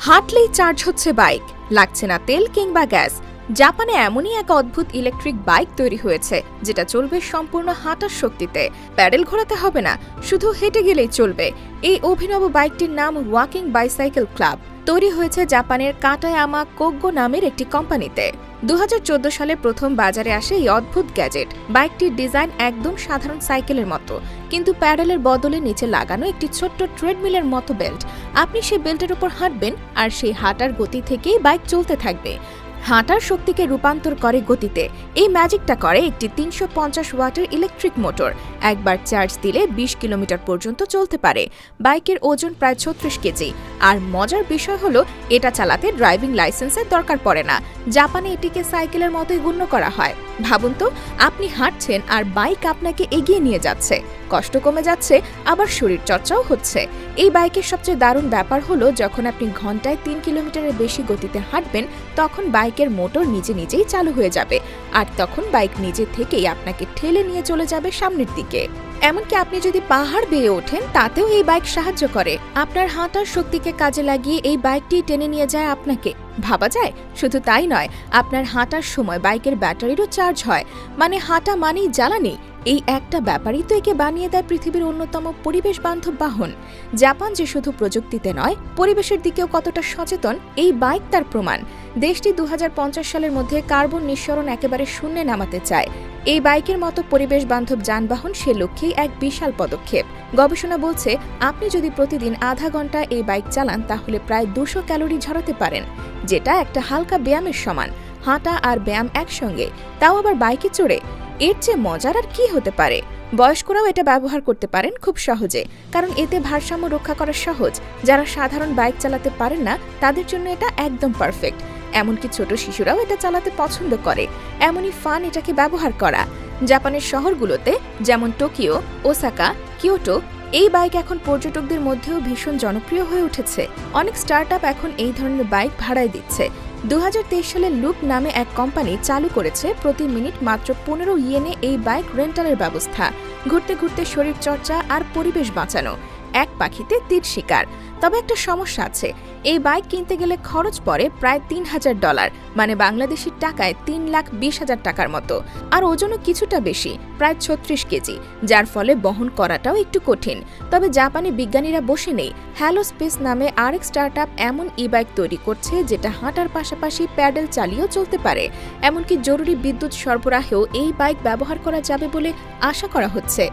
হাঁটলেই charge হচ্ছে bike, লাগছে না তেল কিংবা গ্যাস। জাপানে এমনই এক অদ্ভুত ইলেকট্রিক বাইক তৈরি হয়েছে যেটা চলবে সম্পূর্ণ হাঁটার শক্তিতে। প্যাডেল ঘোরাতে হবে না, শুধু হেঁটে গেলেই চলবে। এই অভিনব বাইকটির নাম ওয়াকিং বাইসাইকেল ক্লাব। তৈরি হয়েছে জাপানের কাটায়ামা কোগ্গো নামের একটি কোম্পানিতে। 2014 সালে প্রথম বাজারে আসে এই অদ্ভুত গ্যাজেট। বাইকটির ডিজাইন একদম সাধারণ সাইকেলের মতো, কিন্তু প্যাডেলের বদলে নিচে লাগানো একটি ছোট্ট ট্রেডমিলের মতো বেল্ট। আপনি সেই বেল্টের উপর হাঁটবেন আর সেই হাঁটার গতি থেকেই বাইক চলতে থাকবে। হাঁটার শক্তিকে রূপান্তর করে গতিতে। এই ম্যাজিকটা করে একটি 350 ওয়াটের ইলেকট্রিক মোটর। একবার চার্জ দিলে 20 কিলোমিটার পর্যন্ত চলতে পারে। বাইকের ওজন প্রায় 36 কেজি। আর মজার বিষয় হলো, এটা চালাতে ড্রাইভিং লাইসেন্সের দরকার পড়ে না। জাপানে এটিকে সাইকেলের মতোই গণ্য করা হয়। ভাবুন তো, আপনি হাঁটছেন আর বাইক আপনাকে এগিয়ে নিয়ে যাচ্ছে। কষ্ট কমে যাচ্ছে, আবার শরীর চর্চাও হচ্ছে। এই বাইকের সবচেয়ে দারুণ ব্যাপার হলো, যখন আপনি ঘন্টায় 3 কিলোমিটারের বেশি গতিতে হাঁটবেন, তখন বাইকের মোটর নিজেই চালু হয়ে যাবে। আর তখন বাইক নিজে থেকেই আপনাকে ঠেলে নিয়ে চলে যাবে সামনের দিকে। এমনকি আপনি যদি পাহাড় বেয়ে ওঠেন, তাতেও এই বাইক সাহায্য করে। আপনার হাঁটার শক্তিকে কাজে লাগিয়ে এই বাইকটি টেনে নিয়ে যায় আপনাকে। ভাবা যায়? শুধু তাই নয়, আপনার হাঁটার সময় বাইকের ব্যাটারিরও চার্জ হয়। মানে হাঁটা মানেই জ্বালানি। এই একটা ব্যাপারই তো একে বানিয়ে দেয় পৃথিবীর অন্যতম পরিবেশ বান্ধব বাহন। জাপান যে শুধু প্রযুক্তিতে নয়, পরিবেশের দিকেও কতটা সচেতন, এই বাইক তার প্রমাণ। দেশটি 2050 সালের মধ্যে কার্বন নিঃসরণ একেবারে শূন্যে নামাতে চায়। এই বাইকের মতো পরিবেশ বান্ধব যানবাহন সে লক্ষ্যেই এক বিশাল পদক্ষেপ। গবেষণা বলছে, আপনি যদি প্রতিদিন আধা ঘন্টা এই বাইক চালান, তাহলে প্রায় 200 ক্যালোরি ঝরাতে পারেন, যেটা একটা হালকা ব্যায়ামের সমান। হাঁটা আর ব্যায়াম একসঙ্গে, তাও আবার বাইকে চড়ে। এর চেয়ে মজার আর কি হতে পারে? বয়স্করাও এটা ব্যবহার করতে পারেন খুব সহজে, কারণ এতে ভারসাম্য রক্ষা করা সহজ। যারা সাধারণ বাইক চালাতে পারেন না, তাদের জন্য এটা একদম পারফেক্ট। এমনকি ছোট শিশুরাও এটা চালাতে পছন্দ করে। এমনই ফান এটাকে ব্যবহার করা। জাপানের শহরগুলোতে, যেমন টোকিও, ওসাকা, কিয়োটো, এই বাইক এখন পর্যটকদের মধ্যেও ভীষণ জনপ্রিয় হয়ে উঠেছে। অনেক স্টার্টআপ এখন এই ধরনের বাইক ভাড়ায় দিচ্ছে। 2023 সালে লুপ নামে এক কোম্পানি চালু করেছে প্রতি মিনিট মাত্র 15 ইয়েনে এই বাইক রেন্টালের ব্যবস্থা। ঘুরতে ঘুরতে শরীর চর্চা আর পরিবেশ বাঁচানো, এক পাখিতে 3 শিকার। তবে একটা সমস্যা আছে, এই বাইক কিনতে গেলে খরচ পড়ে প্রায় $3000, মানে বাংলাদেশি টাকায় 3,20,000 টাকার মতো। আর ওজনও কিছুটা বেশি, প্রায় 36 কেজি, যার ফলে বহন করাটাও একটু কঠিন। তবে জাপানি বিজ্ঞানীরা বসে নেই। হ্যালো স্পেস নামে আরেক স্টার্টআপ এমন ই বাইক তৈরি করছে, যেটা হাঁটার পাশাপাশি প্যাডেল চালিয়েও চলতে পারে। এমনকি জরুরি বিদ্যুৎ সরবরাহেও এই বাইক ব্যবহার করা যাবে বলে আশা করা হচ্ছে।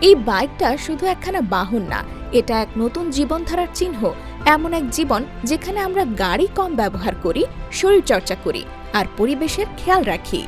এই বাইকটা শুধু একখানা বাহন না, এটা এক নতুন জীবনধারার চিহ্ন। এমন এক জীবন যেখানে আমরা গাড়ি কম ব্যবহার করি, শরীরচর্চা করি আর পরিবেশের খেয়াল রাখি।